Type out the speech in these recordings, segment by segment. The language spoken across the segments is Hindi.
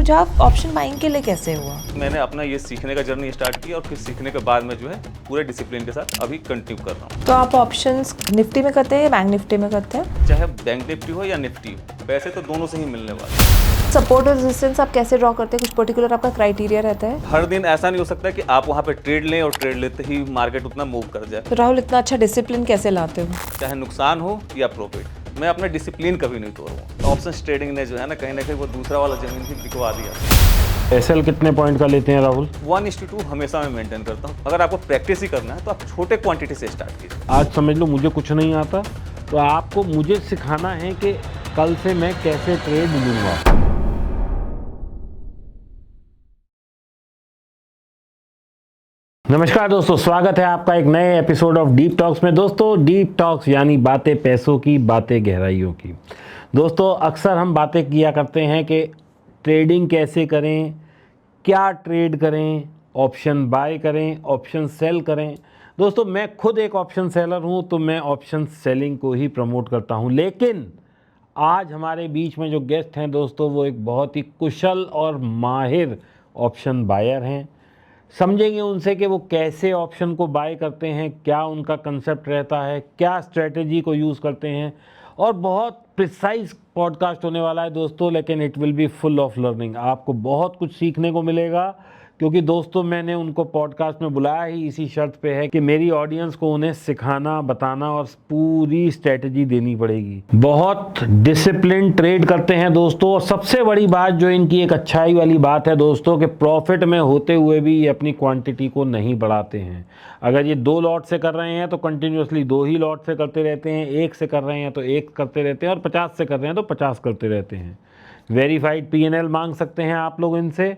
रुझान ऑप्शन बाइंग के लिए कैसे हुआ? मैंने अपना ये सीखने का जर्नी स्टार्ट किया और फिर सीखने के बाद में जो है पूरे डिसिप्लिन के साथ अभी कंटिन्यू कर रहा हूँ। तो आप ऑप्शंस निफ्टी में करते हैं या बैंक निफ्टी में करते हैं? चाहे बैंक निफ्टी हो या निफ्टी हो, पैसे तो दोनों से ही मिलने वाले हैं। सपोर्ट और रेजिस्टेंस आप कैसे ड्रॉ करते हैं? कुछ पर्टिकुलर आपका क्राइटेरिया रहता है? हर दिन ऐसा नहीं हो सकता कि आप वहाँ पे ट्रेड लें और ट्रेड लेते ही मार्केट उतना मूव कर जाए। तो राहुल, इतना अच्छा डिसिप्लिन कैसे लाते हो? चाहे नुकसान हो या प्रॉफिट, मैं अपना डिसिप्लिन कभी नहीं तोड़ूंगा। ऑप्शंस ट्रेडिंग ने जो है ना कहीं वो दूसरा वाला जमीन भी बिकवा दिया। एसएल कितने पॉइंट का लेते हैं राहुल? 1:2 हमेशा मैं मेंटेन करता हूँ। अगर आपको प्रैक्टिस ही करना है तो आप छोटे क्वांटिटी से स्टार्ट कीजिए। आज समझ लो मुझे कुछ नहीं आता, तो आपको मुझे सिखाना है कि कल से मैं कैसे ट्रेड लूँगा। नमस्कार दोस्तों, स्वागत है आपका एक नए एपिसोड ऑफ डीप टॉक्स में। दोस्तों, डीप टॉक्स यानी बातें पैसों की, बातें गहराइयों की। दोस्तों, अक्सर हम बातें किया करते हैं कि ट्रेडिंग कैसे करें, क्या ट्रेड करें, ऑप्शन बाय करें, ऑप्शन सेल करें। दोस्तों, मैं खुद एक ऑप्शन सेलर हूं, तो मैं ऑप्शन सेलिंग को ही प्रमोट करता हूं। लेकिन आज हमारे बीच में जो गेस्ट हैं दोस्तों, वो एक बहुत ही कुशल और माहिर ऑप्शन बायर हैं। समझेंगे उनसे कि वो कैसे ऑप्शन को बाय करते हैं, क्या उनका कंसेप्ट रहता है, क्या स्ट्रेटजी को यूज़ करते हैं। और बहुत प्रिसाइज पॉडकास्ट होने वाला है दोस्तों, लेकिन it will be full of learning. आपको बहुत कुछ सीखने को मिलेगा, क्योंकि दोस्तों मैंने उनको पॉडकास्ट में बुलाया ही इसी शर्त पे है कि मेरी ऑडियंस को उन्हें सिखाना, बताना और पूरी स्ट्रेटजी देनी पड़ेगी। बहुत डिसिप्लिन ट्रेड करते हैं दोस्तों, और सबसे बड़ी बात जो इनकी एक अच्छाई वाली बात है दोस्तों, कि प्रॉफिट में होते हुए भी ये अपनी क्वांटिटी को नहीं बढ़ाते हैं। अगर ये 2 लॉट से कर रहे हैं तो कंटिन्यूसली 2 ही लॉट से करते रहते हैं, 1 से कर रहे हैं तो 1 करते रहते हैं, और 50 से कर रहे हैं तो 50 करते रहते हैं। वेरीफाइड P&L मांग सकते हैं आप लोग इनसे।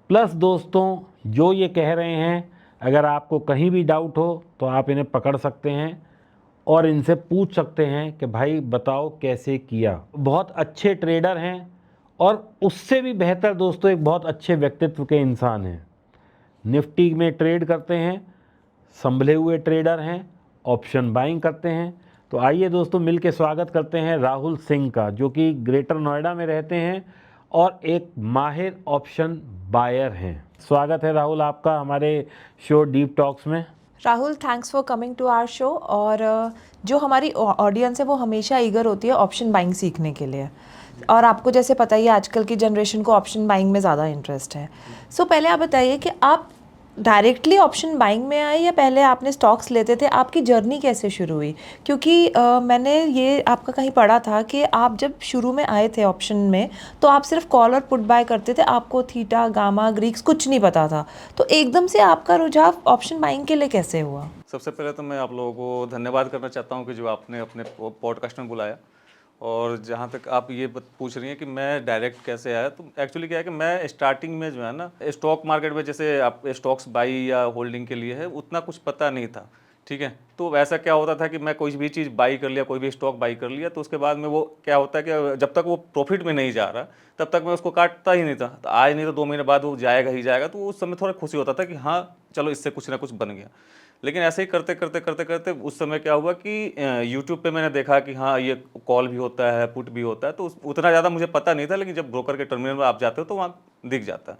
प्लस दोस्तों, जो ये कह रहे हैं, अगर आपको कहीं भी डाउट हो तो आप इन्हें पकड़ सकते हैं और इनसे पूछ सकते हैं कि भाई बताओ कैसे किया। बहुत अच्छे ट्रेडर हैं, और उससे भी बेहतर दोस्तों एक बहुत अच्छे व्यक्तित्व के इंसान हैं। निफ्टी में ट्रेड करते हैं, संभले हुए ट्रेडर हैं, ऑप्शन बाइंग करते हैं। तो आइए दोस्तों मिल के स्वागत करते हैं राहुल सिंह का, जो कि ग्रेटर नोएडा में रहते हैं और एक माहिर ऑप्शन बायर हैं। स्वागत है राहुल आपका हमारे शो डीप टॉक्स में। Rahul, thanks for coming to our show. और जो हमारी ऑडियंस है वो हमेशा ईगर होती है ऑप्शन बाइंग सीखने के लिए, और आपको जैसे पता ही है आजकल की जनरेशन को ऑप्शन बाइंग में ज़्यादा इंटरेस्ट है। सो पहले आप बताइए कि आप डायरेक्टली ऑप्शन बाइंग में आए या पहले आपने स्टॉक्स लेते थे? आपकी जर्नी कैसे शुरू हुई? क्योंकि मैंने ये आपका कहीं पढ़ा था कि आप जब शुरू में आए थे ऑप्शन में तो आप सिर्फ कॉल और पुट बाय करते थे, आपको थीटा, गामा, ग्रीक्स कुछ नहीं पता था। तो एकदम से आपका रुझान ऑप्शन बाइंग के लिए कैसे हुआ? सबसे पहले तो मैं आप लोगों को धन्यवाद करना चाहता हूँ कि जो आपने अपने पॉडकास्ट में बुलाया। और जहाँ तक आप ये पूछ रही हैं कि मैं डायरेक्ट कैसे आया, तो एक्चुअली क्या है कि मैं स्टार्टिंग में जो है ना स्टॉक मार्केट में, जैसे आप स्टॉक्स बाई या होल्डिंग के लिए है, उतना कुछ पता नहीं था। ठीक है, तो वैसा क्या होता था कि मैं कोई भी चीज़ बाई कर लिया, कोई भी स्टॉक बाई कर लिया, तो उसके बाद में वो क्या होता है कि जब तक वो प्रॉफिट में नहीं जा रहा तब तक मैं उसको काटता ही नहीं था। तो आज नहीं तो 2 महीने बाद वो जाएगा ही जाएगा, तो उस समय थोड़ा खुशी होता था कि हाँ चलो इससे कुछ ना कुछ बन गया। लेकिन ऐसे ही करते करते करते करते उस समय क्या हुआ कि यूट्यूब पे मैंने देखा कि हाँ ये कॉल भी होता है, पुट भी होता है, तो उतना ज़्यादा मुझे पता नहीं था। लेकिन जब ब्रोकर के टर्मिनल में आप जाते हो तो वहाँ दिख जाता है।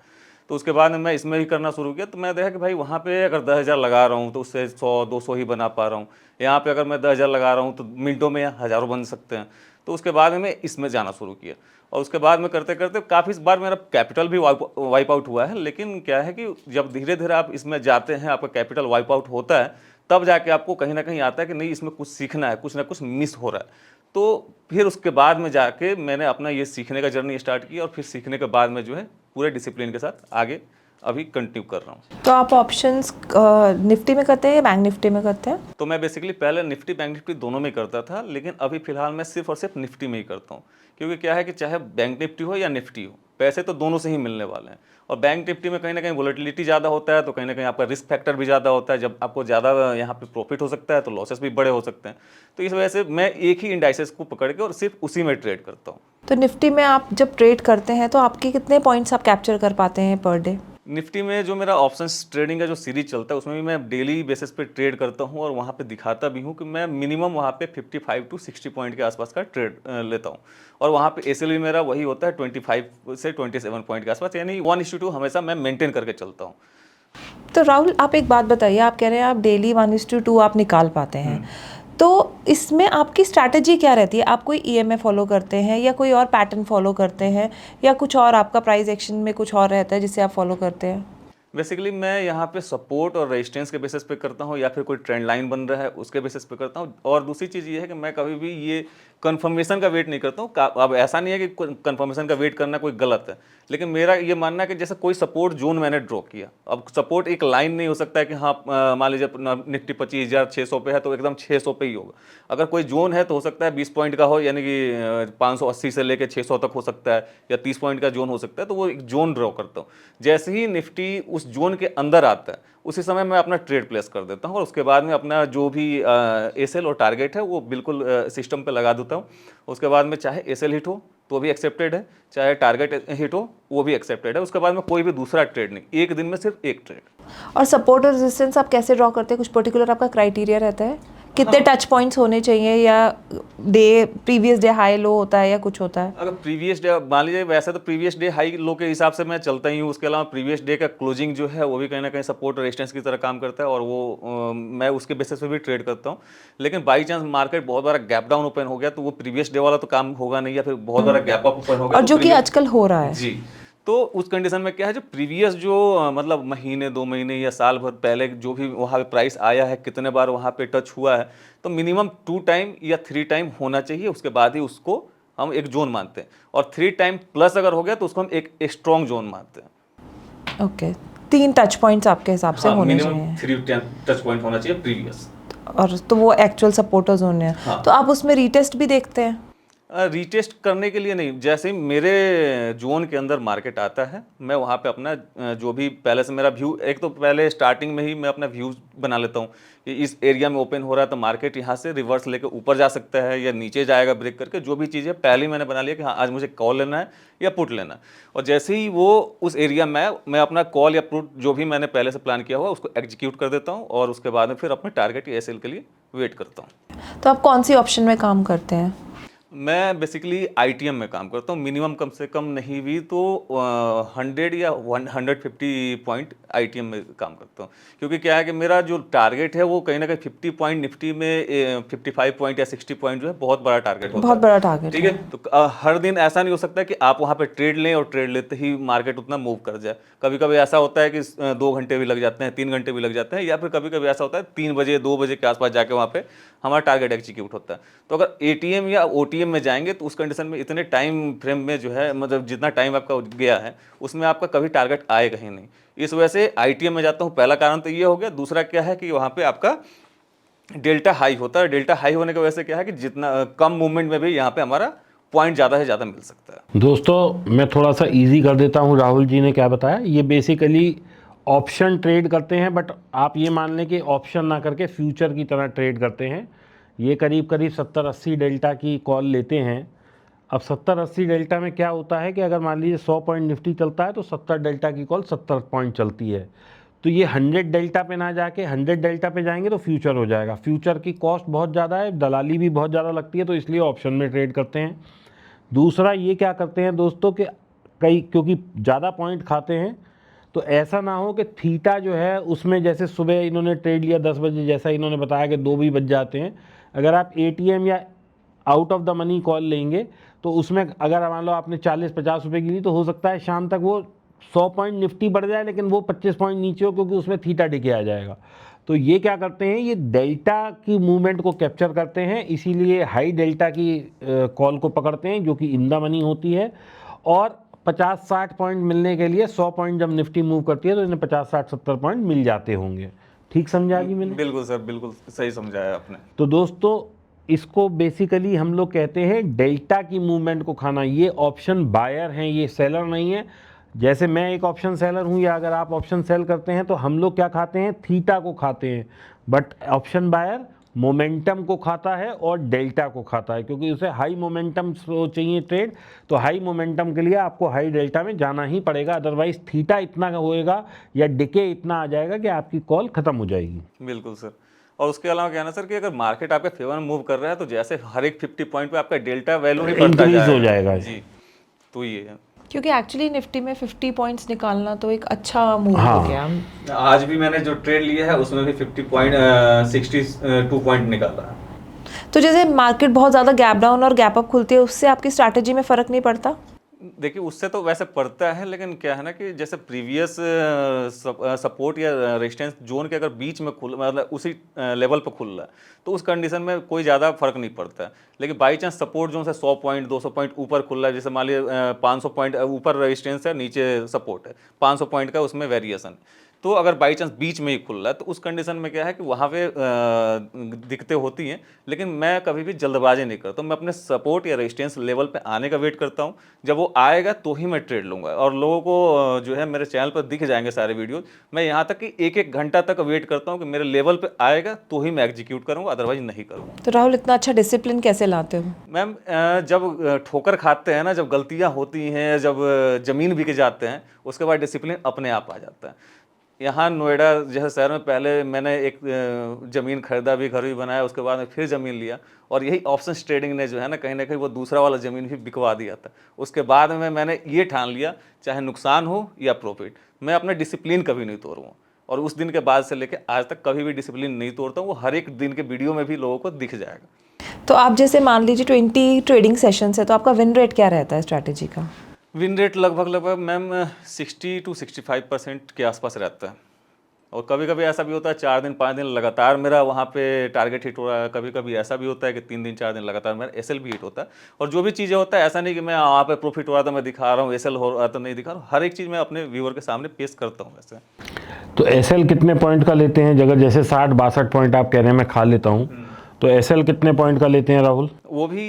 तो उसके बाद मैं इसमें भी करना शुरू किया। तो मैं देखा कि भाई वहाँ पे अगर 10,000 लगा रहा हूँ तो उससे 100-200 ही बना पा रहा हूँ। यहाँ पे अगर मैं 10,000 लगा रहा हूँ तो मिनटों में हज़ारों बन सकते हैं। तो उसके बाद में मैं इसमें जाना शुरू किया, और उसके बाद में करते करते काफ़ी बार मेरा कैपिटल भी वाइप आउट हुआ है। लेकिन क्या है कि जब धीरे धीरे आप इसमें जाते हैं, आपका कैपिटल वाइप आउट होता है, तब जाके आपको कहीं ना कहीं आता है कि नहीं इसमें कुछ सीखना है, कुछ ना कुछ मिस हो रहा है। तो फिर उसके बाद में जाके मैंने अपना ये सीखने का जर्नी स्टार्ट की, और फिर सीखने के बाद में जो है पूरे डिसिप्लिन के साथ आगे अभी कंटिन्यू कर रहा हूँ। तो आप ऑप्शंस निफ्टी में करते हैं या बैंक निफ्टी में करते हैं? तो मैं बेसिकली पहले निफ्टी बैंक निफ्टी दोनों में करता था, लेकिन अभी फिलहाल मैं सिर्फ और सिर्फ निफ्टी में ही करता हूँ। क्योंकि क्या है कि चाहे बैंक निफ्टी हो या निफ्टी हो, पैसे तो दोनों से ही मिलने वाले हैं। और बैंक निफ्टी में कहीं ना कहीं वोलेटिलिटी ज़्यादा होता है, तो कहीं ना कहीं आपका रिस्क फैक्टर भी ज़्यादा होता है। जब आपको ज़्यादा यहाँ पे प्रॉफिट हो सकता है तो लॉसेस भी बड़े हो सकते हैं। तो इस वजह से मैं एक ही इंडाइसेस को पकड़ के और सिर्फ उसी में ट्रेड करता हूँ। तो निफ्टी में आप जब ट्रेड करते हैं तो आपके कितने पॉइंट्स आप कैप्चर कर पाते हैं पर डे? निफ्टी में जो मेरा ऑप्शंस ट्रेडिंग का जो सीरीज चलता है उसमें भी मैं डेली बेसिस पे ट्रेड करता हूँ और वहाँ पे दिखाता भी हूँ कि मैं मिनिमम वहाँ पे 55 टू 60 पॉइंट के आसपास का ट्रेड लेता हूँ और वहाँ पे एसएल भी मेरा वही होता है 25 से 27 पॉइंट के आसपास, यानी 1:2 हमेशा मैं मेंटेन करके चलता हूँ। तो राहुल, आप एक बात बताइए, आप कह रहे हैं आप डेली 1:2 आप निकाल पाते हैं, तो इसमें आपकी स्ट्रैटेजी क्या रहती है? आप कोई ईएमए फॉलो करते हैं या कोई और पैटर्न फॉलो करते हैं या कुछ और आपका प्राइस एक्शन में कुछ और रहता है जिसे आप फॉलो करते हैं? बेसिकली मैं यहाँ पे सपोर्ट और रेजिस्टेंस के बेसिस पे करता हूँ या फिर कोई ट्रेंड लाइन बन रहा है उसके बेसिस पे करता हूँ। और दूसरी चीज़ ये है कि मैं कभी भी ये कंफर्मेशन का वेट नहीं करता हूँ। अब ऐसा नहीं है कि कंफर्मेशन का वेट करना कोई गलत है, लेकिन मेरा ये मानना है कि जैसे कोई सपोर्ट जोन मैंने ड्रॉ किया, अब सपोर्ट एक लाइन नहीं हो सकता है कि हाँ मान लीजिए निफ्टी 25,600 पे है तो एकदम 600 पे ही होगा। अगर कोई जोन है तो हो सकता है 20 पॉइंट का हो, यानी कि 580 से लेकर 600 तक हो सकता है, या 30 पॉइंट का जोन हो सकता है, तो वो एक जोन ड्रॉ करता हूँ। जैसे ही निफ्टी उस जोन के अंदर आता है उसी समय मैं अपना ट्रेड प्लेस कर देता हूँ और उसके बाद में अपना जो भी एसएल और टारगेट है वो बिल्कुल सिस्टम पे लगा देता हूँ। उसके बाद में चाहे एसएल हिट हो तो भी एक्सेप्टेड है, चाहे टारगेट हिट हो वो भी एक्सेप्टेड है। उसके बाद में कोई भी दूसरा ट्रेड नहीं, एक दिन में सिर्फ एक ट्रेड। और सपोर्ट और रेजिस्टेंस आप कैसे ड्रॉ करते हैं? कुछ पर्टिकुलर आपका क्राइटेरिया रहता है? कितने टच पॉइंट्स होने चाहिए या day previous day high low होता है या कुछ होता है? अगर प्रीवियस डे मान लीजिए, वैसे तो प्रीवियस डे हाई लो के हिसाब से मैं चलता ही हूँ। उसके अलावा प्रीवियस डे का क्लोजिंग जो है वो भी कहीं ना कहीं सपोर्ट और रेजिस्टेंस की तरह काम करता है और वो मैं उसके बेसिस पे भी ट्रेड करता हूँ। लेकिन बाई चांस मार्केट बहुत बड़ा गैप डाउन ओपन हो गया तो वो प्रीवियस डे वाला तो काम होगा नहीं, या फिर बहुत बड़ा गैप अप ओपन हो गया और तो जो कि previous- आजकल हो रहा है। जी। तो उस कंडीशन में क्या है, जो प्रीवियस जो मतलब महीने 2 महीने या साल भर पहले जो भी वहाँ पे प्राइस आया है, कितने बार वहाँ पे टच हुआ है, तो मिनिमम 2 टाइम या 3 टाइम होना चाहिए। उसके बाद ही उसको हम एक जोन मानते हैं और 3 टाइम प्लस अगर हो गया तो उसको हम एक स्ट्रॉन्ग जोन मानते हैं। ओके, 3 टच पॉइंट्स आपके हिसाब से होने चाहिए। मिनिमम 3 टच पॉइंट होना चाहिए प्रीवियस। और तो वो एक्चुअल सपोर्टर जोन है। हाँ। तो आप उसमें रीटेस्ट भी देखते हैं? रीटेस्ट करने के लिए नहीं, जैसे ही मेरे जोन के अंदर मार्केट आता है मैं वहाँ पे अपना जो भी पहले से मेरा व्यू, एक तो पहले स्टार्टिंग में ही मैं अपना व्यू बना लेता हूँ कि इस एरिया में ओपन हो रहा है तो मार्केट यहाँ से रिवर्स लेकर ऊपर जा सकता है या नीचे जाएगा ब्रेक करके। जो भी चीज़ें पहले ही मैंने बना लिया कि हाँ आज मुझे कॉल लेना है या पुट लेना है, और जैसे ही वो उस एरिया में मैं अपना कॉल या पुट जो भी मैंने पहले से प्लान किया हुआ उसको एग्जीक्यूट कर देता हूँ और उसके बाद में फिर अपने टारगेट या एसएल के लिए वेट करता हूँ। तो आप कौन सी ऑप्शन में काम करते हैं? मैं बेसिकली आईटीएम में काम करता हूँ। मिनिमम कम से कम नहीं भी तो 100 या 150 पॉइंट आईटीएम में काम करता हूँ, क्योंकि क्या है कि मेरा जो टारगेट है वो कहीं ना कहीं 50 पॉइंट, निफ्टी में 55 पॉइंट या 60 पॉइंट जो है बहुत बड़ा टारगेट होता है। बहुत बड़ा टारगेट ठीक है। तो हर दिन ऐसा नहीं हो सकता कि आप वहाँ पे ट्रेड लें और ट्रेड लेते ही मार्केट उतना मूव कर जाए। कभी कभी ऐसा होता है कि 2 घंटे भी लग जाते हैं, 3 घंटे भी लग जाते हैं, या फिर कभी कभी ऐसा होता है 3 बजे 2 बजे के आसपास जाके वहाँ पे हमारा टारगेट एग्जीक्यूट होता है। तो अगर एटीएम या ओटीएम में जाएंगे तो उस कंडीशन में इतने टाइम फ्रेम में जो है, मतलब जितना टाइम आपका गया है उसमें आपका कभी टारगेट आएगा ही नहीं। इस वजह से आईटीएम में जाता हूँ। पहला कारण तो ये हो गया। दूसरा क्या है कि वहाँ पे आपका डेल्टा हाई होता है। डेल्टा हाई होने की वजह से क्या है कि जितना कम मूवमेंट में भी यहाँ पे हमारा पॉइंट ज़्यादा से ज़्यादा मिल सकता है। दोस्तों मैं थोड़ा सा इजी कर देता हूँ, राहुल जी ने क्या बताया। ये बेसिकली ऑप्शन ट्रेड करते हैं, बट आप ये मान लें कि ऑप्शन ना करके फ्यूचर की तरह ट्रेड करते हैं। ये करीब करीब 70-80 डेल्टा की कॉल लेते हैं। अब 70-80 डेल्टा में क्या होता है कि अगर मान लीजिए 100 पॉइंट निफ्टी चलता है तो 70 डेल्टा की कॉल 70 पॉइंट चलती है। तो ये 100 डेल्टा पे ना जाके 100 डेल्टा पे जाएंगे तो फ्यूचर हो जाएगा। फ्यूचर की कॉस्ट बहुत ज़्यादा है, दलाली भी बहुत ज़्यादा लगती है, तो इसलिए ऑप्शन में ट्रेड करते हैं। दूसरा ये क्या करते हैं दोस्तों कि क्योंकि ज़्यादा पॉइंट खाते हैं तो ऐसा ना हो कि थीटा जो है उसमें, जैसे सुबह इन्होंने ट्रेड लिया 10 बजे, जैसा इन्होंने बताया कि 2 भी बज जाते हैं। अगर आप एटीएम या out of the money call लेंगे तो उसमें अगर मान लो आपने 40-50 रुपये की ली तो हो सकता है शाम तक वो 100 पॉइंट निफ्टी बढ़ जाए लेकिन वो 25 पॉइंट नीचे हो, क्योंकि उसमें थीटा डिके आ जाएगा। तो ये क्या करते हैं, ये डेल्टा की मूवमेंट को कैप्चर करते हैं, इसीलिए हाई डेल्टा की कॉल को पकड़ते हैं जो कि इन द मनी होती है। और 50-60 पॉइंट मिलने के लिए 100 पॉइंट जब निफ्टी मूव करती है तो इन्हें 50-60-70 पॉइंट मिल जाते होंगे। ठीक समझा जी मैंने? बिल्कुल सर, बिल्कुल सही समझाया आपने। तो दोस्तों इसको बेसिकली हम लोग कहते हैं डेल्टा की मूवमेंट को खाना। ये ऑप्शन बायर हैं, ये सेलर नहीं है। जैसे मैं एक ऑप्शन सेलर हूँ या अगर आप ऑप्शन सेल करते हैं तो हम लोग क्या खाते हैं, थीटा को खाते हैं, बट ऑप्शन बायर मोमेंटम को खाता है और डेल्टा को खाता है, क्योंकि उसे हाई मोमेंटम चाहिए ट्रेड, तो हाई मोमेंटम के लिए आपको हाई डेल्टा में जाना ही पड़ेगा, अदरवाइज थीटा इतना होएगा या डिके इतना आ जाएगा कि आपकी कॉल खत्म हो जाएगी। बिल्कुल सर। और उसके अलावा क्या है ना सर कि अगर मार्केट आपके फेवर में मूव कर रहा है तो जैसे हर एक 50 पॉइंट पे आपका डेल्टा वैल्यू ही बढ़ता इंक्रीज हो जाएगा। जी, तो ये है। क्योंकि एक्चुअली निफ्टी में 50 पॉइंट्स निकालना तो एक अच्छा मूव हाँ। हो गया। आज भी मैंने जो ट्रेड लिया है उसमें भी 62 पॉइंट निकाला है। तो जैसे मार्केट बहुत ज़्यादा गैप डाउन और गैप अप खुलती है, उससे आपकी स्ट्रैटेजी में फ़र्क नहीं पड़ता? देखिए उससे तो वैसे पड़ता है, लेकिन क्या है ना कि जैसे प्रीवियस सपोर्ट या रेजिस्टेंस जोन के अगर बीच में खुल मतलब उसी लेवल पर खुल रहा है तो उस कंडीशन में कोई ज़्यादा फर्क नहीं पड़ता है। लेकिन बाई चांस सपोर्ट जोन से 100 पॉइंट 200 पॉइंट ऊपर खुल रहा है, जैसे मान लीजिए 500 पॉइंट ऊपर रेजिस्टेंस है, नीचे सपोर्ट है, 500 पॉइंट का उसमें वेरिएशन, तो अगर बाई चांस बीच में ही खुल रहा है तो उस कंडीशन में क्या है कि वहाँ पे दिक्कतें होती हैं। लेकिन मैं कभी भी जल्दबाजी नहीं करता, मैं अपने सपोर्ट या रेजिस्टेंस लेवल पे आने का वेट करता हूँ, जब वो आएगा तो ही मैं ट्रेड लूँगा। और लोगों को जो है मेरे चैनल पर दिख जाएंगे सारे वीडियो, मैं यहाँ तक कि एक एक घंटा तक वेट करता हूँ कि मेरे लेवल पे आएगा तो ही मैं एग्जीक्यूट करूँगा, अदरवाइज नहीं करूँगा। तो राहुल, इतना अच्छा डिसिप्लिन कैसे लाते हो? मैम जब ठोकर खाते हैं ना, जब गलतियाँ होती हैं, जब ज़मीन बिक जाते हैं, उसके बाद डिसिप्लिन अपने आप आ जाता है। यहाँ नोएडा जैसे शहर में पहले मैंने एक ज़मीन खरीदा भी, घर भी बनाया, उसके बाद में फिर ज़मीन लिया, और यही ऑप्शंस ट्रेडिंग ने जो है ना कहीं ना कहीं वो दूसरा वाला ज़मीन भी बिकवा दिया था। उसके बाद में मैंने ये ठान लिया, चाहे नुकसान हो या प्रॉफिट, मैं अपना डिसिप्लिन कभी नहीं तोड़ूंगा। और उस दिन के बाद से लेकर आज तक कभी भी डिसिप्लिन नहीं तोड़ता हूँ, वो हर एक दिन के वीडियो में भी लोगों को दिख जाएगा। तो आप जैसे मान लीजिए 20 ट्रेडिंग सेशंस है, तो आपका विन रेट क्या रहता है स्ट्रैटेजी का? विन रेट लगभग मैम 60 to 65% के आसपास रहता है। और कभी कभी ऐसा भी होता है 4 दिन 5 दिन लगातार मेरा वहाँ पे टारगेट हिट हो रहा है, कभी कभी ऐसा भी होता है कि 3 दिन 4 दिन लगातार मेरा एसएल भी हिट होता है। और जो भी चीज़ें होता है, ऐसा नहीं कि मैं वहाँ पे प्रॉफिट हो रहा था मैं दिखा रहा हूँ, एसएल हो रहा तो नहीं दिखा रहा हूँ, हर एक चीज़ मैं अपने व्यूअर के सामने पेश करता हूँ। वैसे तो एसएल कितने पॉइंट का लेते हैं? अगर जैसे 60-62 पॉइंट आप कह रहे हैं मैं खा लेता हूँ, तो एसएल कितने पॉइंट का लेते हैं राहुल? वो भी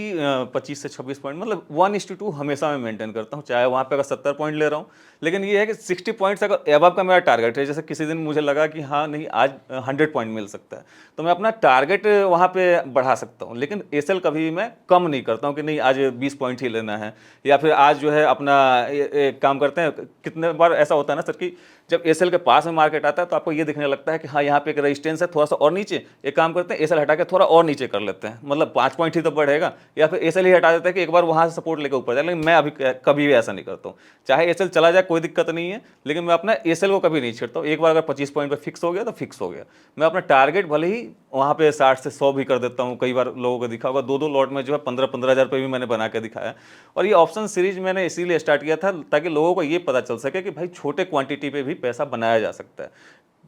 25 से 26 पॉइंट, मतलब 1:2 हमेशा मैं मेंटेन करता हूँ, चाहे वहाँ पे अगर 70 पॉइंट ले रहा हूँ। लेकिन ये है कि 60 पॉइंट्स अगर एबव का मेरा टारगेट है, जैसे किसी दिन मुझे लगा कि हाँ नहीं आज 100 पॉइंट मिल सकता है, तो मैं अपना टारगेट वहाँ पे बढ़ा सकता हूँ। लेकिन एसएल कभी भी मैं कम नहीं करता हूँ कि नहीं आज 20 पॉइंट ही लेना है, या फिर आज जो है अपना एक काम करते हैं। कितने बार ऐसा होता है ना सर कि जब एसएल के पास में मार्केट आता है तो आपको ये दिखने लगता है कि हाँ यहाँ पे एक रेजिस्टेंस है, थोड़ा सा और नीचे एक काम करते हैं, एसएल हटा के थोड़ा और नीचे कर लेते हैं, मतलब 5 पॉइंट ही तो बढ़ेगा, या फिर एसएल ही हटा देता है कि एक बार वहाँ से सपोर्ट लेकर ऊपर जाए। लेकिन मैं अभी कभी भी ऐसा नहीं करता हूँ, चाहे एसएल चला जाए कोई दिक्कत नहीं है, लेकिन मैं अपना एसएल को कभी नहीं छेड़ता हूँ। एक बार अगर 25 पॉइंट पे फिक्स हो गया तो फिक्स हो गया। मैं अपना टारगेट भले ही वहाँ पे 60 से 100 भी कर देता हूँ। कई बार लोगों को दिखा होगा 2-2 लॉट में जो है 15-15 हज़ार रुपये भी मैंने बना के दिखाया। और ये ऑप्शन सीरीज मैंने इसीलिए स्टार्ट किया था ताकि लोगों को ये पता चल सके कि भाई छोटे क्वांटिटी पे भी पैसा बनाया जा सकता है।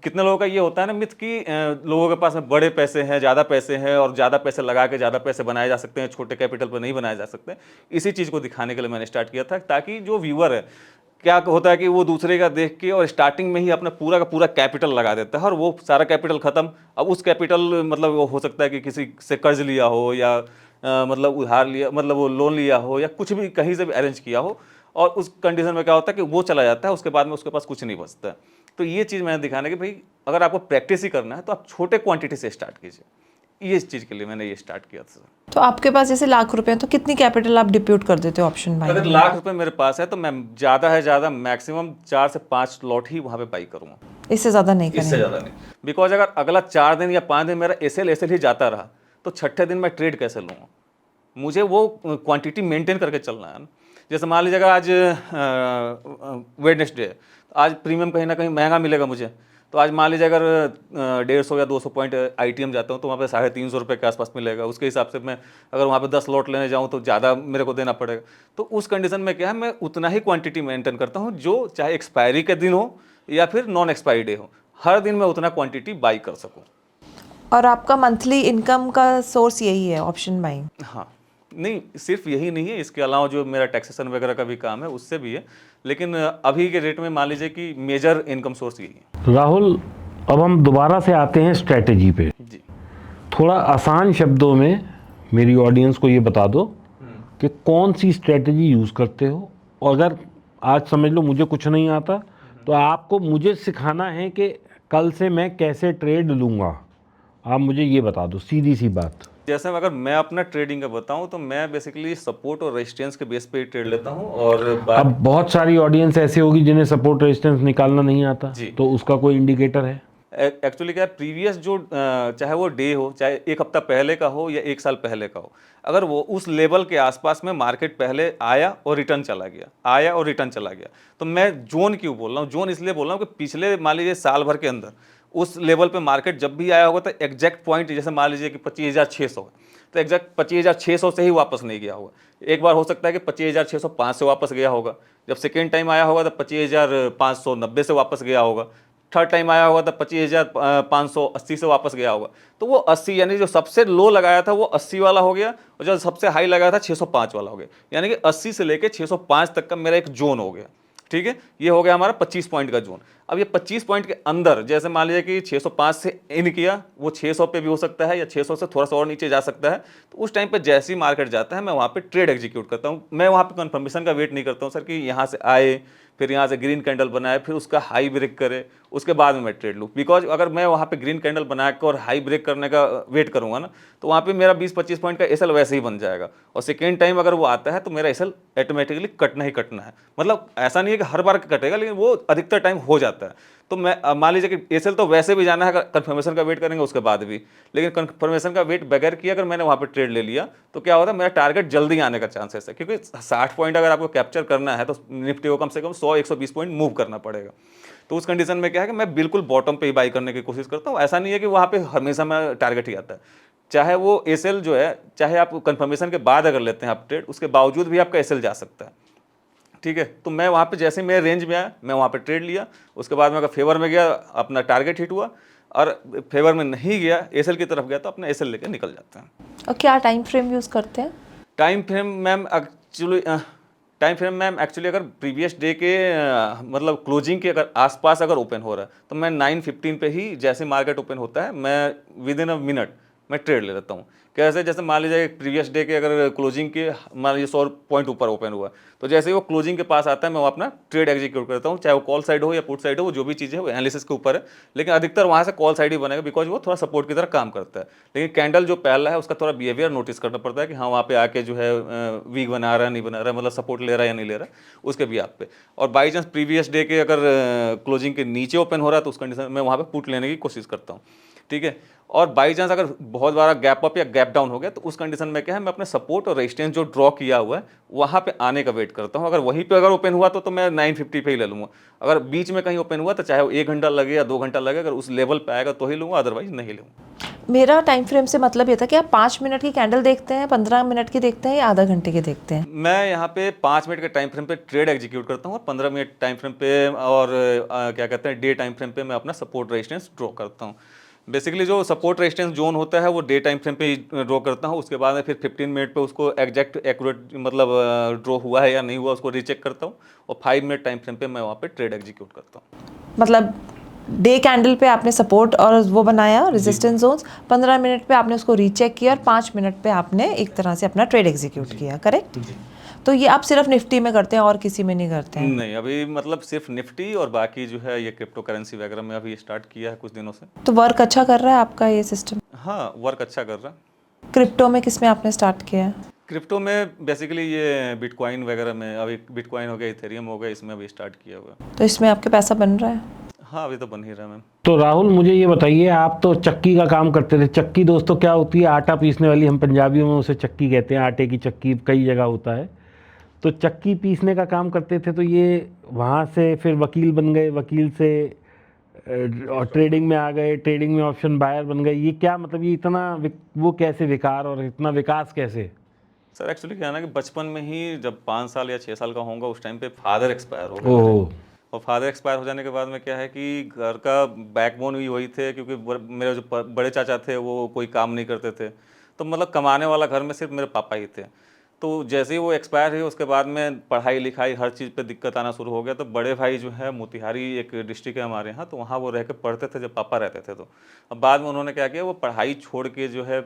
कितने लोगों का ये होता है ना मिथ कि लोगों के पास में बड़े पैसे हैं, ज़्यादा पैसे हैं और ज़्यादा पैसे लगा के ज़्यादा पैसे बनाए जा सकते हैं, छोटे कैपिटल पर नहीं बनाए जा सकते। इसी चीज़ को दिखाने के लिए मैंने स्टार्ट किया था, ताकि जो व्यूअर है क्या होता है कि वो दूसरे का देख के और स्टार्टिंग में ही अपना पूरा का पूरा कैपिटल लगा देता है, और वो सारा कैपिटल ख़त्म। अब उस कैपिटल मतलब वो हो सकता है कि किसी से कर्ज लिया हो, या मतलब उधार लिया, मतलब वो लोन लिया हो, या कुछ भी कहीं से भी अरेंज किया हो, और उस कंडीशन में क्या होता है कि वो चला जाता है, उसके बाद में उसके पास कुछ नहीं बचता है। तो ये चीज़ मैंने दिखाना कि भाई अगर आपको प्रैक्टिस ही करना है तो आप छोटे क्वांटिटी से स्टार्ट कीजिए। ये चीज़ के लिए मैंने ये स्टार्ट किया था। तो आपके पास जैसे लाख रुपए हैं तो कितनी कैपिटल आप डिप्यूट कर देते हो ऑप्शन बाइंग अगर में? लाख रुपए मेरे पास है तो मैं ज़्यादा है ज़्यादा मैक्सिमम 4 से 5 लॉट ही वहाँ पे बाई करूँगा, इससे ज़्यादा नहीं इससे करेंगे? ज़्यादा नहीं। बिकॉज अगर अगला 4 दिन या 5 दिन मेरा एसएल ही जाता रहा तो छठे दिन मैं ट्रेड कैसे लूँगा? मुझे वो क्वांटिटी मेंटेन करके चलना है ना। जैसे मान लीजिए अगर आज वेडनेसडे है, आज प्रीमियम कहीं ना कहीं महंगा मिलेगा मुझे, तो आज मान लीजिए अगर 150 या 200 पॉइंट आईटीएम जाता हूँ तो वहाँ पे 350 रुपये के आसपास मिलेगा। उसके हिसाब से मैं अगर वहाँ पे 10 लॉट लेने जाऊँ तो ज़्यादा मेरे को देना पड़ेगा। तो उस कंडीशन में क्या है, मैं उतना ही क्वांटिटी मेंटेन करता हूँ, जो चाहे एक्सपायरी के दिन हो या फिर नॉन एक्सपायरी डे हो, हर दिन मैं उतना क्वान्टिटी बाई कर सकूँ। और आपका मंथली इनकम का सोर्स यही है ऑप्शन बाइंग? हाँ, नहीं सिर्फ यही नहीं है, इसके अलावा जो मेरा टैक्सेशन वगैरह का भी काम है उससे भी है, लेकिन अभी के रेट में मान लीजिए कि मेजर इनकम सोर्स यही है। राहुल, अब हम दोबारा से आते हैं स्ट्रेटेजी पे। जी, थोड़ा आसान शब्दों में मेरी ऑडियंस को ये बता दो कि कौन सी स्ट्रेटेजी यूज़ करते हो। और अगर आज समझ लो मुझे कुछ नहीं आता तो आपको मुझे सिखाना है कि कल से मैं कैसे ट्रेड लूँगा, आप मुझे ये बता दो सीधी सी बात। जैसे अगर मैं अपना ट्रेडिंग का बताऊं तो मैं बेसिकली सपोर्ट और रेजिस्टेंस के बेस पे ही ट्रेड लेता हूं और अब बहुत सारी ऑडियंस ऐसी होगी जिन्हें सपोर्ट रेजिस्टेंस निकालना नहीं आता, जी। तो उसका कोई इंडिकेटर है? एक्चुअली क्या है, प्रीवियस जो चाहे वो डे हो, चाहे एक हफ्ता पहले का हो या एक साल पहले का हो, अगर वो उस लेवल के आसपास में मार्केट पहले आया और रिटर्न चला गया, आया और रिटर्न चला गया, तो मैं जोन क्यों बोल रहा हूँ, जोन इसलिए बोल रहा हूँ कि पिछले मान लीजिए साल भर के अंदर उस लेवल पे मार्केट जब भी आया होगा तो एग्जैक्ट पॉइंट, जैसे मान लीजिए कि 25,600 है, तो एग्जैक्ट 25,600 से ही वापस नहीं गया होगा। एक बार हो सकता है कि 25,605 से वापस गया होगा, जब सेकेंड टाइम आया होगा तो 25,590 से वापस गया होगा, थर्ड टाइम आया होगा तो 25,580 से वापस गया होगा। तो वो 80 यानी जो सबसे लो लगाया था वो 80 वाला हो गया और जो सबसे हाई लगाया था 605 वाला हो गया, यानी कि 80 से लेके 605 तक का मेरा एक जोन हो गया। ठीक है, ये हो गया हमारा 25 पॉइंट का जोन। अब ये 25 पॉइंट के अंदर जैसे मान लीजिए कि 605 से इन किया, वो 600 पे भी हो सकता है या 600 से थोड़ा सा और नीचे जा सकता है, तो उस टाइम पे जैसे ही मार्केट जाता है मैं वहाँ पे ट्रेड एग्जीक्यूट करता हूँ। मैं वहाँ पे कंफर्मेशन का वेट नहीं करता हूँ सर कि यहाँ से आए, फिर यहाँ से ग्रीन कैंडल बनाए, फिर उसका हाई ब्रेक करे, उसके बाद में मैं ट्रेड लूँ। बिकॉज अगर मैं वहाँ पे ग्रीन कैंडल बना कर और हाई ब्रेक करने का वेट करूँगा ना, तो वहाँ पे मेरा 20-25 पॉइंट का एसएल वैसे ही बन जाएगा और सेकेंड टाइम अगर वो आता है तो मेरा एसएल ऑटोमेटिकली कटना ही कटना है। मतलब ऐसा नहीं है कि हर बार कटेगा, लेकिन वो अधिकतर टाइम हो जाता है। तो मैं मान लीजिए कि एसएल तो वैसे भी जाना है, कंफर्मेशन का वेट करेंगे उसके बाद भी, लेकिन कंफर्मेशन का वेट बगैर किया अगर मैंने वहाँ पे ट्रेड ले लिया तो क्या होता है, मेरा टारगेट जल्दी आने का चांसेस है, क्योंकि 60 पॉइंट अगर आपको कैप्चर करना है तो निफ्टी को कम से कम 100-120 पॉइंट मूव करना पड़ेगा। तो उस कंडीशन में क्या है कि मैं बिल्कुल बॉटम पे ही बाई करने की कोशिश करता हूँ। ऐसा नहीं है कि वहाँ पे हमेशा मेरा टारगेट ही आता है, चाहे वो एसएल जो है, चाहे आप कंफर्मेशन के बाद अगर लेते हैं आप ट्रेड, उसके बावजूद भी आपका एसएल जा सकता है। ठीक है, तो मैं वहाँ पे जैसे मेरे रेंज में आया मैं वहाँ पे ट्रेड लिया, उसके बाद में अगर फेवर में गया अपना टारगेट हिट हुआ, और फेवर में नहीं गया एसएल की तरफ गया तो अपना एसएल लेकर निकल जाते हैं। और क्या टाइम फ्रेम यूज़ करते हैं? टाइम फ्रेम मैम एक्चुअली अगर प्रीवियस डे के मतलब क्लोजिंग के अगर आसपास अगर ओपन हो रहा है तो मैं 9:15 पे ही, जैसे मार्केट ओपन होता है मैं विद इन अ मिनट मैं ट्रेड ले लेता हूँ। कैसे, जैसे मान लीजिए प्रीवियस डे के अगर क्लोजिंग के मान लीजिए 100 पॉइंट ऊपर ओपन हुआ, तो जैसे ही वो क्लोजिंग के पास आता है मैं वो अपना ट्रेड एग्जीक्यूट करता हूँ, चाहे वो कॉल साइड हो या पुट साइड हो, वो जो भी चीज़ है वो एनालिसिस के ऊपर है, लेकिन अधिकतर वहाँ से कॉल साइड ही बनेगा, बिकॉज वो थोड़ा सपोर्ट की तरह काम करता है। लेकिन कैंडल जो पहला है उसका थोड़ा बिहेवियर नोटिस करना पड़ता है कि हाँ वहाँ पे आके जो है वीक बना रहा है नहीं बना रहा है, मतलब सपोर्ट ले रहा है या नहीं ले रहा है, उसके भी आप पे। और बाई चांस प्रीवियस डे के अगर क्लोजिंग के नीचे ओपन हो रहा है तो उस कंडीशन में वहाँ पे पुट लेने की कोशिश करता हूँ। ठीक है, और बाई चांस अगर बहुत बड़ा गैप अप या गैप डाउन हो गया तो उस कंडीशन में क्या है, मैं अपने सपोर्ट और रेजिस्टेंस जो ड्रॉ किया हुआ है वहाँ पे आने का वेट करता हूँ। अगर वहीं पे अगर ओपन हुआ तो मैं 950 पे ही ले लूँगा। अगर बीच में कहीं ओपन हुआ तो चाहे वो 1 घंटा लगे या 2 घंटा लगे, अगर उस लेवल पे आएगा तो ही लूँगा, अदरवाइज नहीं लूँगा। मेरा टाइम फ्रेम से मतलब ये था कि आप 5 मिनट की कैंडल देखते हैं, 15 मिनट की देखते हैं या आधा घंटे की देखते हैं? मैं यहाँ पे 5 मिनट के टाइम फ्रेम पे ट्रेड एग्जीक्यूट करता हूँ और 15 मिनट टाइम फ्रेम पे और क्या कहते हैं डे टाइम फ्रेम पे मैं अपना सपोर्ट रेजिस्टेंस ड्रॉ करता हूँ। बेसिकली जो सपोर्ट रेजिस्टेंस जोन होता है वो डे टाइम फ्रेम पे ही ड्रॉ करता हूँ, उसके बाद में फिर 15 मिनट पे उसको एग्जैक्ट एक्यूरेट मतलब ड्रॉ हुआ है या नहीं हुआ उसको रीचेक करता हूँ, और 5 मिनट टाइम फ्रेम पे मैं वहाँ पे ट्रेड एग्जीक्यूट करता हूँ। मतलब डे कैंडल पे आपने सपोर्ट और वो बनाया रेजिस्टेंस जोन्स, 15 मिनट पे आपने उसको रीचेक किया और 5 मिनट पे आपने एक तरह से अपना ट्रेड एग्जीक्यूट किया, करेक्ट? तो ये आप सिर्फ निफ्टी में करते हैं और किसी में नहीं करते हैं? नहीं, अभी मतलब सिर्फ निफ्टी और बाकी जो है ये क्रिप्टो करेंसी वगैरह में अभी स्टार्ट किया है कुछ दिनों से। तो वर्क अच्छा कर रहा है आपका ये सिस्टम? हाँ, वर्क अच्छा कर रहा है। क्रिप्टो में किस में आपने स्टार्ट किया है? क्रिप्टो में बेसिकली ये बिटकॉइन वगैरह में, अभी बिटकॉइन हो गया, इथेरियम हो गया, इसमें अभी स्टार्ट किया हुआ है। तो इसमें आपके पैसा बन रहा है? हाँ, अभी तो बन ही रहा है मैम। तो राहुल मुझे ये बताइए, आप तो चक्की का काम करते थे। चक्की दोस्तों क्या होती है? आटा पीसने वाली, हम पंजाबियों में उसे चक्की कहते हैं। आटे की चक्की कई जगह होता है, तो चक्की पीसने का काम करते थे। तो ये वहाँ से फिर वकील बन गए, वकील से और ट्रेडिंग में आ गए, ट्रेडिंग में ऑप्शन बायर बन गए। ये क्या मतलब, ये इतना वो कैसे विकार और इतना विकास कैसे? सर एक्चुअली क्या है ना कि बचपन में ही जब 5 साल या 6 साल का होगा उस टाइम पे फादर एक्सपायर हो गए थे। ओह, और फादर एक्सपायर हो जाने के बाद में क्या है कि घर का बैकबोन भी वही थे, क्योंकि मेरे जो बड़े चाचा थे वो कोई काम नहीं करते थे, तो मतलब कमाने वाला घर में सिर्फ मेरे पापा ही थे। तो जैसे ही वो एक्सपायर हुए उसके बाद में पढ़ाई लिखाई हर चीज़ पे दिक्कत आना शुरू हो गया। तो बड़े भाई जो है मोतिहारी एक डिस्ट्रिक्ट है हमारे यहाँ, तो वहाँ वो रह के पढ़ते थे जब पापा रहते थे। तो अब बाद में उन्होंने क्या किया, वो पढ़ाई छोड़ के जो है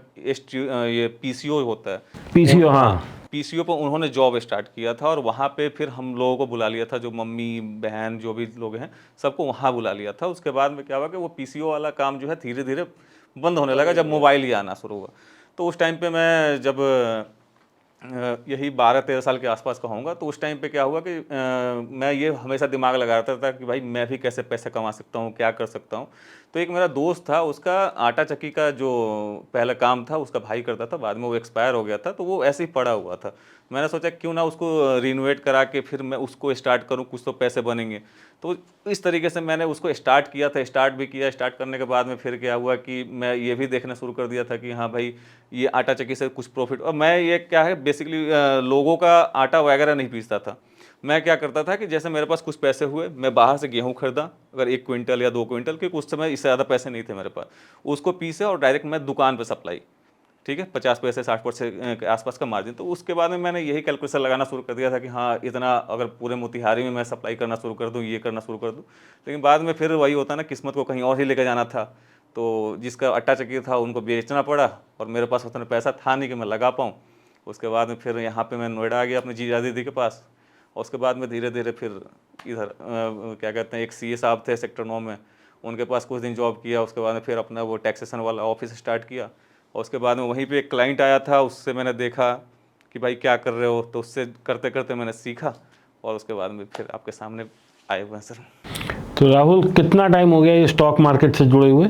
ये पीसीओ होता है, पीसीओ, हाँ, पीसीओ पर उन्होंने जॉब स्टार्ट किया था, और वहाँ पे फिर हम लोगों को बुला लिया था, जो मम्मी बहन जो भी लोग हैं सबको वहाँ बुला लिया था। उसके बाद में क्या हुआ कि वो पीसीओ वाला काम जो है धीरे धीरे बंद होने लगा जब मोबाइल ही आना शुरू हुआ। तो उस टाइम पे मैं जब यही 12-13 साल के आसपास का होऊंगा, तो उस टाइम पे क्या हुआ कि मैं ये हमेशा दिमाग लगा रहा था कि भाई मैं भी कैसे पैसे कमा सकता हूँ, क्या कर सकता हूँ। तो एक मेरा दोस्त था, उसका आटा चक्की का जो पहला काम था उसका भाई करता था, बाद में वो एक्सपायर हो गया था, तो वो ऐसे ही पड़ा हुआ था। मैंने सोचा क्यों ना उसको रिनोवेट करा के फिर मैं उसको स्टार्ट करूँ, कुछ तो पैसे बनेंगे। तो इस तरीके से मैंने उसको स्टार्ट किया था, स्टार्ट भी किया। स्टार्ट करने के बाद में फिर क्या हुआ कि मैं ये भी देखना शुरू कर दिया था कि हाँ भाई ये आटा चक्की से कुछ प्रॉफिट। और मैं ये क्या है बेसिकली लोगों का आटा वगैरह नहीं पीसता था। मैं क्या करता था कि जैसे मेरे पास कुछ पैसे हुए, मैं बाहर से गेहूँ खरीदा, अगर 1 क्विंटल या 2 क्विंटल, क्योंकि उस समय इससे ज़्यादा पैसे नहीं थे मेरे पास, उसको पीसे और डायरेक्ट मैं दुकान पर सप्लाई, ठीक है, 50 पैसे 60 पैसे के आसपास का मार्जिन। तो उसके बाद में मैंने यही कैलकुलेशन लगाना शुरू कर दिया था कि हाँ इतना अगर पूरे मोतिहारी में मैं सप्लाई करना शुरू कर दूँ, ये करना शुरू कर दूँ। लेकिन बाद में फिर वही होता ना, किस्मत को कहीं और ही लेकर जाना था। तो जिसका आटा चक्की था उनको बेचना पड़ा और मेरे पास उतना पैसा था नहीं कि मैं लगा पाऊँ। उसके बाद में फिर यहाँ पे मैं नोएडा आ गया अपने जीजा दीदी के पास। और उसके बाद में धीरे धीरे फिर इधर क्या कहते हैं, एक सीए साहब थे सेक्टर 9 में, उनके पास कुछ दिन जॉब किया। उसके बाद में फिर अपना वो टैक्सेशन वाला ऑफिस स्टार्ट किया। और उसके बाद में वहीं पे एक क्लाइंट आया था, उससे मैंने देखा कि भाई क्या कर रहे हो, तो उससे करते करते मैंने सीखा और उसके बाद में फिर आपके सामने आए हुए हैं सर। तो राहुल, कितना टाइम हो गया ये स्टॉक मार्केट से जुड़े हुए?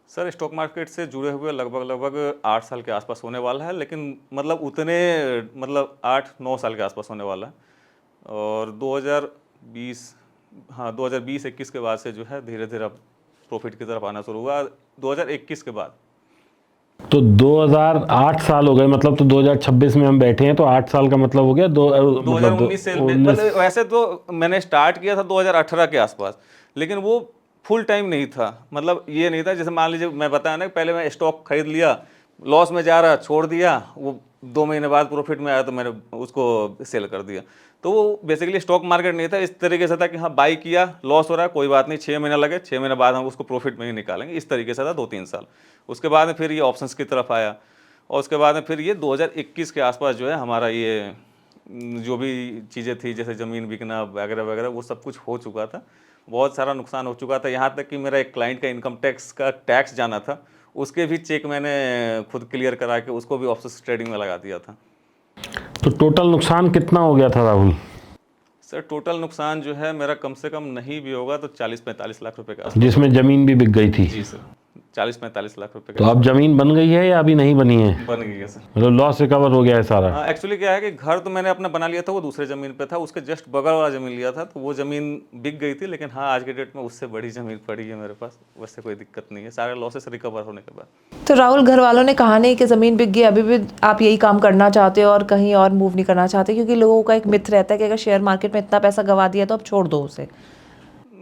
सर स्टॉक मार्केट से जुड़े हुए लगभग 8 साल के आसपास होने वाला है, लेकिन मतलब उतने मतलब 8-9 साल के आसपास होने वाला है। और 2020 2021 के बाद से जो है धीरे धीरे अब प्रॉफिट की तरफ आना शुरू हुआ, 2021 के बाद। तो 2008 साल हो गए, मतलब तो 2026 में हम बैठे हैं, तो 8 साल का मतलब हो गया 2019 से मतलब वैसे तो मैंने स्टार्ट किया था 2018 के आसपास, लेकिन वो फुल टाइम नहीं था। मतलब ये नहीं था, जैसे मान लीजिए मैं बताया ना, पहले मैं स्टॉक खरीद लिया, लॉस में जा रहा, छोड़ दिया, वो 2 महीने बाद प्रॉफिट में आया तो मैंने उसको सेल कर दिया। तो वो बेसिकली स्टॉक मार्केट नहीं था, इस तरीके से था कि हाँ बाई किया, लॉस हो रहा है, कोई बात नहीं, 6 महीने लगे, 6 महीने बाद हम उसको प्रॉफिट में ही निकालेंगे, इस तरीके से था 2-3 साल। उसके बाद में फिर ये ऑप्शंस की तरफ आया और उसके बाद में फिर ये 2021 के आसपास जो है हमारा ये जो भी चीज़ें थी, जैसे ज़मीन बिकना वगैरह वगैरह, वो सब कुछ हो चुका था। बहुत सारा नुकसान हो चुका था, यहाँ तक कि मेरा एक क्लाइंट का इनकम टैक्स का टैक्स जाना था, उसके भी चेक मैंने खुद क्लियर करा के उसको भी ऑप्शंस ट्रेडिंग में लगा दिया था। तो टोटल नुकसान कितना हो गया था राहुल? सर टोटल नुकसान जो है मेरा कम से कम नहीं भी होगा तो 40-45 लाख रुपए का। जिसमें जमीन भी बिक गई थी? जी सर, 40-45 लाख रुपए तो का। अब जमीन बन गई है या अभी नहीं बनी है? बन गई है सर। मतलब लॉस रिकवर हो गया है सारा? एक्चुअली क्या है कि घर तो मैंने अपना बना लिया था, वो दूसरे ज़मीन पे था, उसके जस्ट बगल वाला ज़मीन लिया था, तो वो ज़मीन बिक गई थी। लेकिन हाँ आज के डेट में उससे बड़ी ज़मीन पड़ी है मेरे पास, वैसे कोई दिक्कत नहीं है, सारे लॉसेस रिकवर होने के बाद। तो राहुल, घर वालों ने कहा नहीं कि ज़मीन बिक गई, अभी भी आप यही काम करना चाहते हो और कहीं और मूव नहीं करना चाहते? क्योंकि लोगों का एक मिथ रहता है कि अगर शेयर मार्केट में इतना पैसा गवा दिया तो अब छोड़ दो उसे।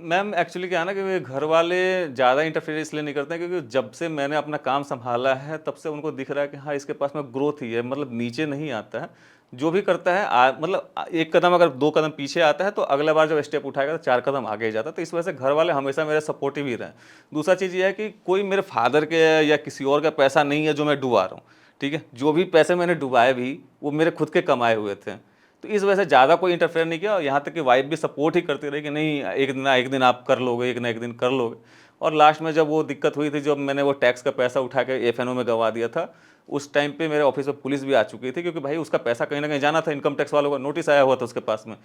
मैम एक्चुअली क्या है ना कि घर वाले ज़्यादा इंटरफेयर इसलिए नहीं करते हैं क्योंकि जब से मैंने अपना काम संभाला है तब से उनको दिख रहा है कि हाँ इसके पास में ग्रोथ ही है, मतलब नीचे नहीं आता है। जो भी करता है मतलब एक कदम अगर 2 कदम पीछे आता है तो अगला बार जब स्टेप उठाएगा तो 4 कदम आगे ही जाता है। तो इस वजह से घर वाले हमेशा मेरे सपोर्टिव ही रहे। दूसरा चीज़ ये है कि कोई मेरे फादर के या किसी और का पैसा नहीं है जो मैं डुबा रहा हूँ, ठीक है। जो भी पैसे मैंने डुबाए भी वो मेरे खुद के कमाए हुए थे, तो इस वजह से ज़्यादा कोई इंटरफेयर नहीं किया। और यहाँ तक कि वाइफ भी सपोर्ट ही करती रही कि नहीं एक दिन आप कर लोगे, एक ना एक दिन कर लोगे। और लास्ट में जब वो दिक्कत हुई थी, जब मैंने वो टैक्स का पैसा उठा के एफएनओ में गंवा दिया था, उस टाइम पे मेरे ऑफिस में पुलिस भी आ चुकी थी क्योंकि भाई उसका पैसा कहीं ना कहीं जाना था, इनकम टैक्स वालों का नोटिस आया हुआ था उसके पास में।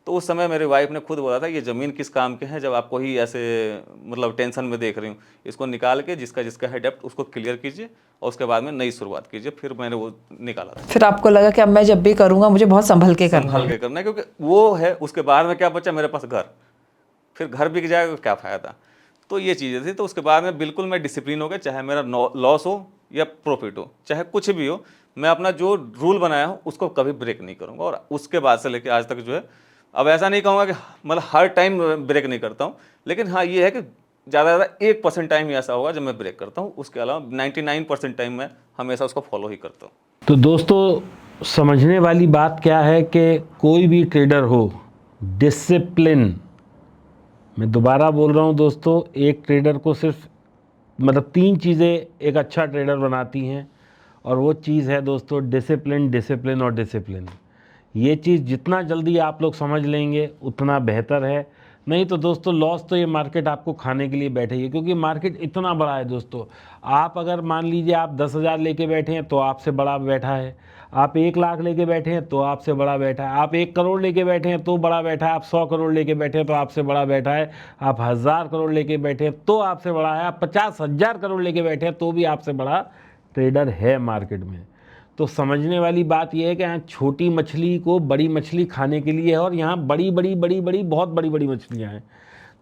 तो उस समय मेरी वाइफ ने खुद बोला था ये ज़मीन किस काम के हैं जब आपको ही ऐसे मतलब टेंशन में देख रही हूँ, इसको निकाल के जिसका जिसका है डेप्ट उसको क्लियर कीजिए और उसके बाद में नई शुरुआत कीजिए। फिर मैंने वो निकाला था। फिर आपको लगा कि अब मैं जब भी करूँगा मुझे बहुत संभल के करना संभाल के करना है क्योंकि वो है। उसके बाद में क्या बचा मेरे पास घर, फिर घर बिक जाएगा क्या फ़ायदा। तो ये चीज़ें थी। तो उसके बाद में बिल्कुल मैं डिसिप्लिन हो गया, चाहे मेरा लॉस हो या प्रॉफिट हो, चाहे कुछ भी हो, मैं अपना जो रूल बनाया हूँ उसको कभी ब्रेक नहीं करूँगा। और उसके बाद से लेकर आज तक जो है, अब ऐसा नहीं कहूँगा कि मतलब हर टाइम ब्रेक नहीं करता हूँ, लेकिन हाँ ये है कि ज़्यादा से ज़्यादा 1% टाइम ही ऐसा होगा जब मैं ब्रेक करता हूँ, उसके अलावा 99% टाइम मैं हमेशा उसको फॉलो ही करता हूँ। तो दोस्तों समझने वाली बात क्या है कि कोई भी ट्रेडर हो, डिसिप्लिन, मैं दोबारा बोल रहा हूँ दोस्तों, एक ट्रेडर को सिर्फ मतलब 3 चीज़ें एक अच्छा ट्रेडर बनाती हैं, और वो चीज़ है दोस्तों डिसिप्लिन, डिसिप्लिन और डिसिप्लिन। ये चीज़ जितना जल्दी आप लोग समझ लेंगे उतना बेहतर है। नहीं तो दोस्तों लॉस तो ये मार्केट आपको खाने के लिए बैठे है, क्योंकि मार्केट इतना बड़ा है दोस्तों। आप अगर मान लीजिए आप 10,000 लेके बैठे हैं तो आपसे बड़ा बैठा है, आप 1 लाख लेके बैठे हैं तो आपसे बड़ा बैठा है, आप 1 करोड़ लेके बैठे हैं तो बड़ा बैठा है, आप 100 करोड़ लेके बैठे हैं तो आपसे बड़ा बैठा है, आप 1,000 करोड़ लेके बैठे हैं तो आपसे बड़ा है, आप 50,000 करोड़ लेके बैठे हैं तो भी आपसे बड़ा ट्रेडर है मार्केट में। तो समझने वाली बात यह है कि यहाँ छोटी मछली को बड़ी मछली खाने के लिए है, और यहाँ बड़ी बड़ी बड़ी बड़ी बहुत बड़ी बड़ी मछलियाँ हैं।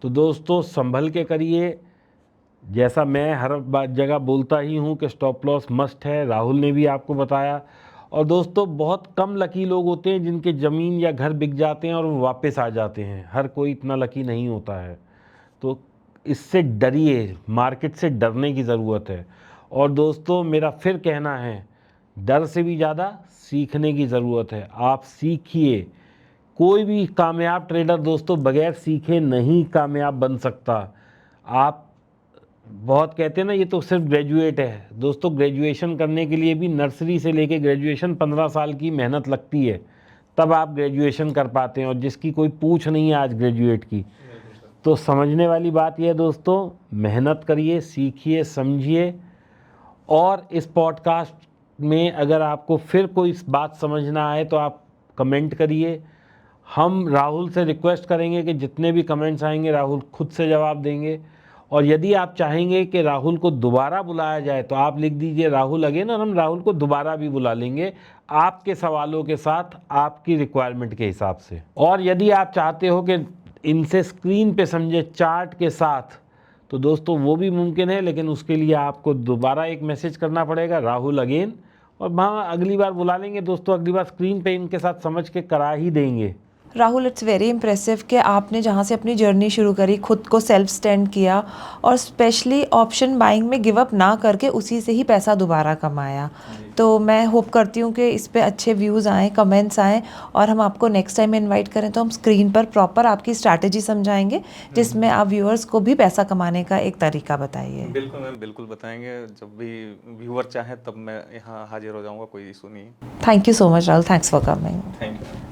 तो दोस्तों संभल के करिए, जैसा मैं हर जगह बोलता ही हूँ कि स्टॉप लॉस मस्ट है, राहुल ने भी आपको बताया। और दोस्तों बहुत कम लकी लोग होते हैं जिनके ज़मीन या घर बिक जाते हैं और वो वापस आ जाते हैं, हर कोई इतना लकी नहीं होता है। तो इससे डरिए, मार्केट से डरने की ज़रूरत है। और दोस्तों मेरा फिर कहना है, डर से भी ज़्यादा सीखने की ज़रूरत है। आप सीखिए, कोई भी कामयाब ट्रेडर दोस्तों बगैर सीखे नहीं कामयाब बन सकता। आप बहुत कहते हैं ना ये तो सिर्फ ग्रेजुएट है, दोस्तों ग्रेजुएशन करने के लिए भी नर्सरी से लेके ग्रेजुएशन 15 साल की मेहनत लगती है, तब आप ग्रेजुएशन कर पाते हैं, और जिसकी कोई पूछ नहीं है आज ग्रेजुएट की। तो समझने वाली बात यह है दोस्तों, मेहनत करिए, सीखिए, समझिए। और इस पॉडकास्ट में अगर आपको फिर कोई बात समझना आए तो आप कमेंट करिए। हम राहुल से रिक्वेस्ट करेंगे कि जितने भी कमेंट्स आएंगे राहुल खुद से जवाब देंगे। और यदि आप चाहेंगे कि राहुल को दोबारा बुलाया जाए तो आप लिख दीजिए राहुल अगेन, और हम राहुल को दोबारा भी बुला लेंगे आपके सवालों के साथ, आपकी रिक्वायरमेंट के हिसाब से। और यदि आप चाहते हो कि इनसे स्क्रीन पे समझे चार्ट के साथ, तो दोस्तों वो भी मुमकिन है, लेकिन उसके लिए आपको दोबारा एक मैसेज करना पड़ेगा राहुल अगेन, और वहाँ अगली बार बुला लेंगे दोस्तों, अगली बार स्क्रीन पे इनके साथ समझ के करा ही देंगे। राहुल, इट्स वेरी इम्प्रेसिव कि आपने जहाँ से अपनी जर्नी शुरू करी, खुद को सेल्फ स्टैंड किया और स्पेशली ऑप्शन बाइंग में गिव अप ना करके उसी से ही पैसा दोबारा कमाया। तो मैं होप करती हूँ कि इस पे अच्छे व्यूज़ आएँ, कमेंट्स आएँ, और हम आपको नेक्स्ट टाइम इनवाइट करें तो हम स्क्रीन पर प्रॉपर आपकी स्ट्रैटेजी समझाएंगे, जिसमें आप व्यूअर्स को भी पैसा कमाने का एक तरीका बताइए। बिल्कुल मैम, बिल्कुल बताएंगे, जब भी व्यूअर चाहे तब मैं यहाँ हाजिर हो जाऊँगा, कोई इशू नहीं है। Thank you so much Rahul, thanks for coming. Thank you.